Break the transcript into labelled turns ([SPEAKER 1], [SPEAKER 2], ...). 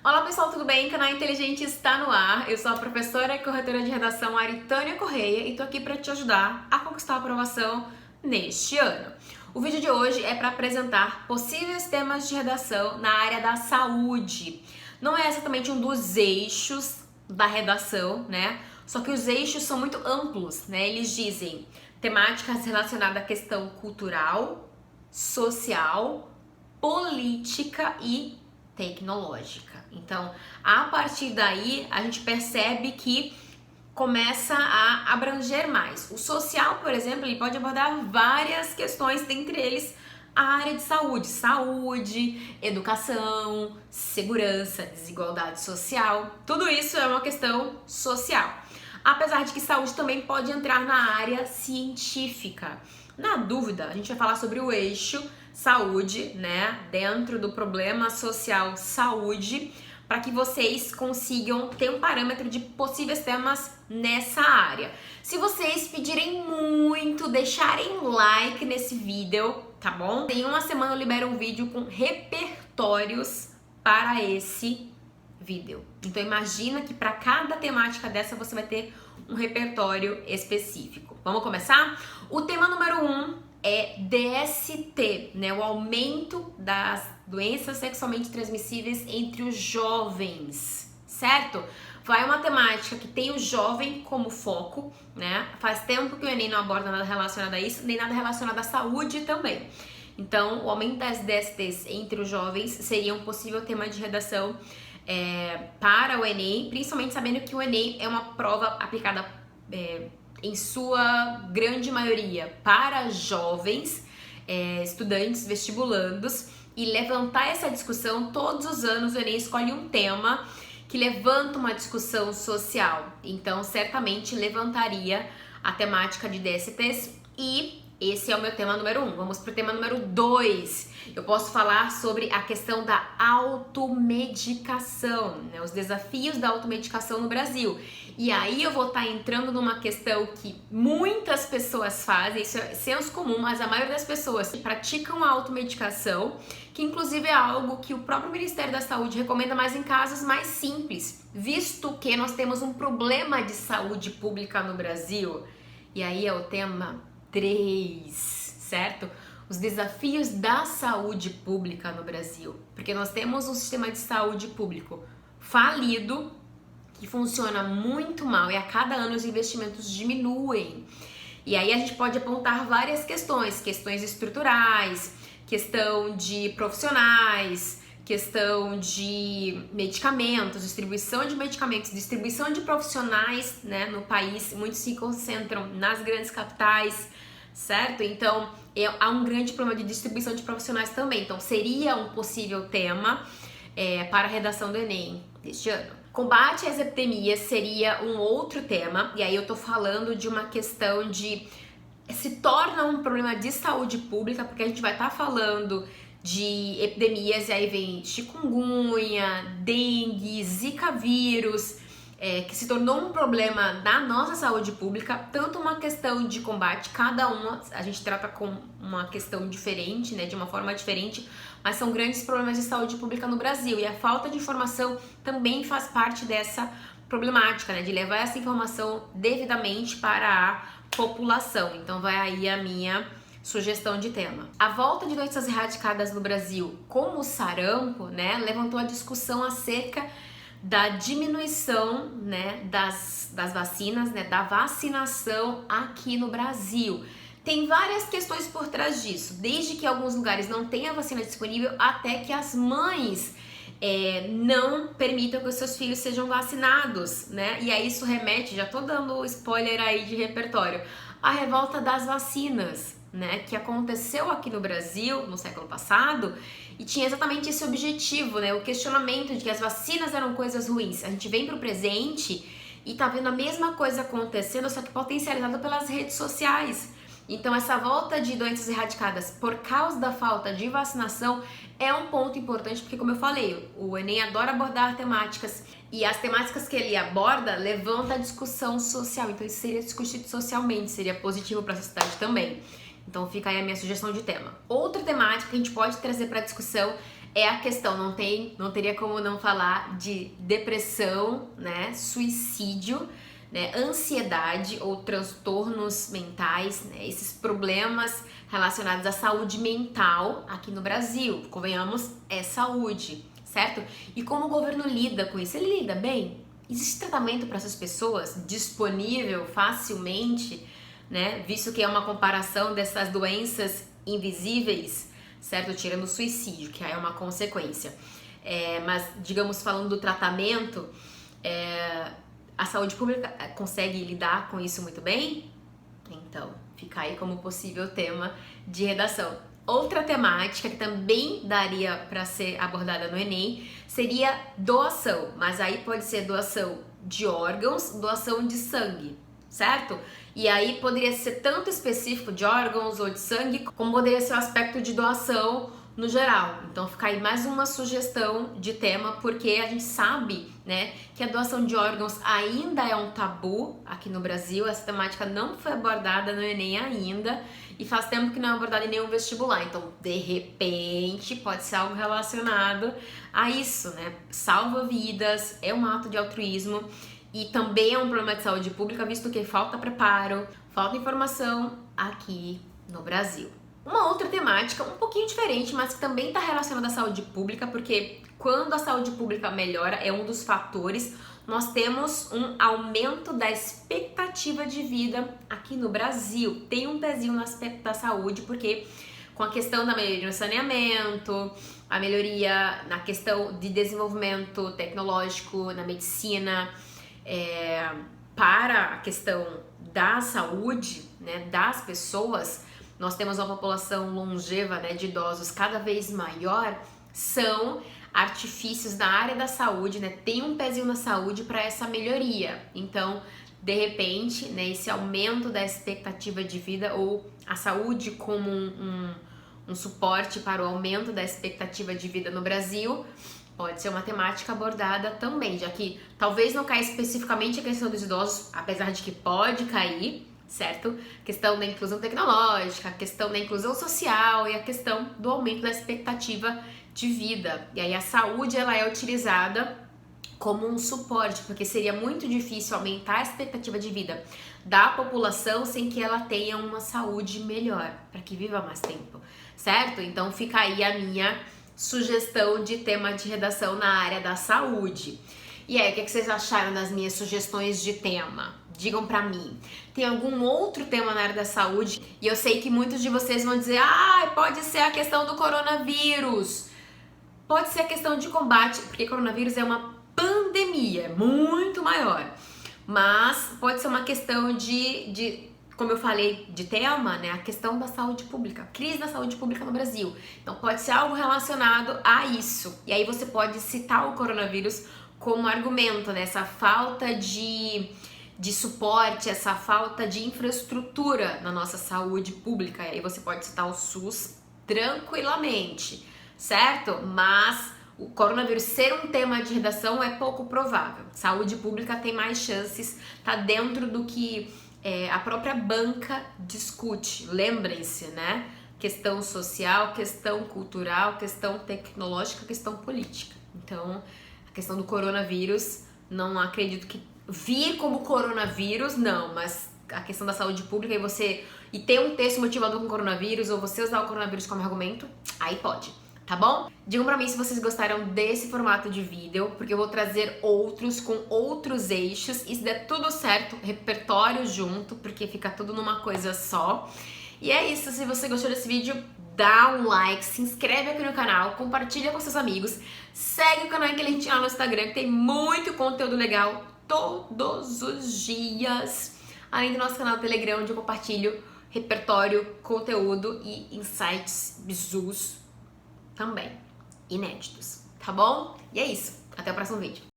[SPEAKER 1] Olá pessoal, tudo bem? O canal Inteligente está no ar. Eu sou a professora e corretora de redação Aritânia Correia e tô aqui para te ajudar a conquistar a aprovação neste ano. O vídeo de hoje é para apresentar possíveis temas de redação na área da saúde. Não é exatamente um dos eixos da redação, né? Só que os eixos são muito amplos, né? Eles dizem temáticas relacionadas à questão cultural, social, política e tecnológica. Então, a partir daí, a gente percebe que começa a abranger mais. O social, por exemplo, ele pode abordar várias questões, dentre eles a área de saúde, educação, segurança, desigualdade social. Tudo isso é uma questão social. Apesar de que saúde também pode entrar na área científica. Na dúvida, a gente vai falar sobre o eixo saúde, né, dentro do problema social saúde, para que vocês consigam ter um parâmetro de possíveis temas nessa área. Se vocês pedirem muito, deixarem like nesse vídeo, tá bom? Em uma semana eu libero um vídeo com repertórios para esse vídeo. Então imagina que para cada temática dessa você vai ter um repertório específico. Vamos começar? O tema número 1 é DST, né? O aumento das doenças sexualmente transmissíveis entre os jovens, certo? Vai uma temática que tem o jovem como foco, né? Faz tempo que o Enem não aborda nada relacionado a isso, nem nada relacionado à saúde também. Então, o aumento das DSTs entre os jovens seria um possível tema de redação para o Enem, principalmente sabendo que o Enem é uma prova aplicada em sua grande maioria para jovens, estudantes, vestibulandos, e levantar essa discussão todos os anos. O Enem escolhe um tema que levanta uma discussão social, então certamente levantaria a temática de DSTs e esse é o meu tema número 1. Vamos para o tema número 2. Eu posso falar sobre a questão da automedicação, né? Os desafios da automedicação no Brasil. E aí eu vou estar entrando numa questão que muitas pessoas fazem, isso é senso comum, mas a maioria das pessoas praticam a automedicação, que inclusive é algo que o próprio Ministério da Saúde recomenda mais em casos mais simples, visto que nós temos um problema de saúde pública no Brasil. E aí é o tema 3, certo? Os desafios da saúde pública no Brasil. Porque nós temos um sistema de saúde público falido, que funciona muito mal e a cada ano os investimentos diminuem. E aí a gente pode apontar várias questões estruturais, questão de profissionais, questão de medicamentos, distribuição de profissionais, né, no país. Muitos se concentram nas grandes capitais, certo? Então há um grande problema de distribuição de profissionais também. Então seria um possível tema para a redação do Enem deste ano. Combate às epidemias seria um outro tema, e aí eu tô falando de uma questão de se torna um problema de saúde pública, porque a gente vai estar falando de epidemias, e aí vem chikungunya, dengue, zika vírus, que se tornou um problema na nossa saúde pública, tanto uma questão de combate, cada uma a gente trata com uma questão diferente, né, de uma forma diferente, mas são grandes problemas de saúde pública no Brasil, e a falta de informação também faz parte dessa problemática, né, de levar essa informação devidamente para a população. Então vai aí a minha sugestão de tema. A volta de doenças erradicadas no Brasil, como o sarampo, né, levantou a discussão acerca da diminuição, né, das vacinas, né, da vacinação aqui no Brasil. Tem várias questões por trás disso, desde que alguns lugares não tenham a vacina disponível até que as mães não permitam que os seus filhos sejam vacinados, né? E aí isso remete, já tô dando spoiler aí de repertório, a revolta das vacinas, né, que aconteceu aqui no Brasil no século passado e tinha exatamente esse objetivo, né, o questionamento de que as vacinas eram coisas ruins. A gente vem pro presente e tá vendo a mesma coisa acontecendo, só que potencializada pelas redes sociais. Então essa volta de doenças erradicadas por causa da falta de vacinação é um ponto importante, porque como eu falei, o Enem adora abordar temáticas e as temáticas que ele aborda levantam a discussão social, então isso seria discutido socialmente, seria positivo para a sociedade também. Então fica aí a minha sugestão de tema. Outra temática que a gente pode trazer para discussão é a questão, não teria como não falar de depressão, né, suicídio, né, ansiedade ou transtornos mentais, né, esses problemas relacionados à saúde mental aqui no Brasil. Convenhamos, é saúde, certo? E como o governo lida com isso? Ele lida bem? Existe tratamento para essas pessoas disponível facilmente, né? Visto que é uma comparação dessas doenças invisíveis, certo? Tirando o suicídio, que aí é uma consequência. Mas, digamos, falando do tratamento, a saúde pública consegue lidar com isso muito bem? Então, fica aí como possível tema de redação. Outra temática que também daria para ser abordada no Enem seria doação, mas aí pode ser doação de órgãos, doação de sangue, certo? E aí poderia ser tanto específico de órgãos ou de sangue, como poderia ser o aspecto de doação no geral. Então fica aí mais uma sugestão de tema, porque a gente sabe, né, que a doação de órgãos ainda é um tabu aqui no Brasil. Essa temática não foi abordada no Enem ainda e faz tempo que não é abordada em nenhum vestibular. Então, de repente, pode ser algo relacionado a isso, né? Salva vidas, é um ato de altruísmo e também é um problema de saúde pública, visto que falta preparo, falta informação aqui no Brasil. Uma outra temática um pouquinho diferente, mas que também está relacionada à saúde pública, porque quando a saúde pública melhora, é um dos fatores, nós temos um aumento da expectativa de vida aqui no Brasil. Tem um pezinho no aspecto da saúde, porque com a questão da melhoria no saneamento, a melhoria na questão de desenvolvimento tecnológico na medicina, para a questão da saúde, né, das pessoas, nós temos uma população longeva, né, de idosos cada vez maior, são artifícios na área da saúde, né, tem um pezinho na saúde para essa melhoria. Então, de repente, né, esse aumento da expectativa de vida ou a saúde como um suporte para o aumento da expectativa de vida no Brasil, pode ser uma temática abordada também, já que talvez não caia especificamente a questão dos idosos, apesar de que pode cair, certo? A questão da inclusão tecnológica, a questão da inclusão social e a questão do aumento da expectativa de vida. E aí a saúde, ela é utilizada como um suporte, porque seria muito difícil aumentar a expectativa de vida da população sem que ela tenha uma saúde melhor, para que viva mais tempo, certo? Então fica aí a minha sugestão de tema de redação na área da saúde. E aí, o que vocês acharam das minhas sugestões de tema? Digam pra mim. Tem algum outro tema na área da saúde? E eu sei que muitos de vocês vão dizer: pode ser a questão do coronavírus. Pode ser a questão de combate, porque coronavírus é uma pandemia, é muito maior. Mas pode ser uma questão de como eu falei, de tema, né? A questão da saúde pública, crise da saúde pública no Brasil. Então pode ser algo relacionado a isso. E aí você pode citar o coronavírus como argumento, né? Essa falta de suporte, essa falta de infraestrutura na nossa saúde pública. E aí você pode citar o SUS tranquilamente, certo? Mas o coronavírus ser um tema de redação é pouco provável. Saúde pública tem mais chances, tá dentro do que a própria banca discute. Lembrem-se, né? Questão social, questão cultural, questão tecnológica, questão política. Então, a questão do coronavírus, não acredito que vir como coronavírus, não, mas a questão da saúde pública e ter um texto motivador com coronavírus, ou você usar o coronavírus como argumento, aí pode, tá bom? Digam pra mim se vocês gostaram desse formato de vídeo, porque eu vou trazer outros com outros eixos, e se der tudo certo, repertório junto, porque fica tudo numa coisa só. E é isso, se você gostou desse vídeo, dá um like, se inscreve aqui no canal, compartilha com seus amigos, segue o canal que a gente lá no Instagram, que tem muito conteúdo legal todos os dias, além do nosso canal do Telegram, onde eu compartilho repertório, conteúdo e insights bizus também inéditos, tá bom? E é isso, até o próximo vídeo.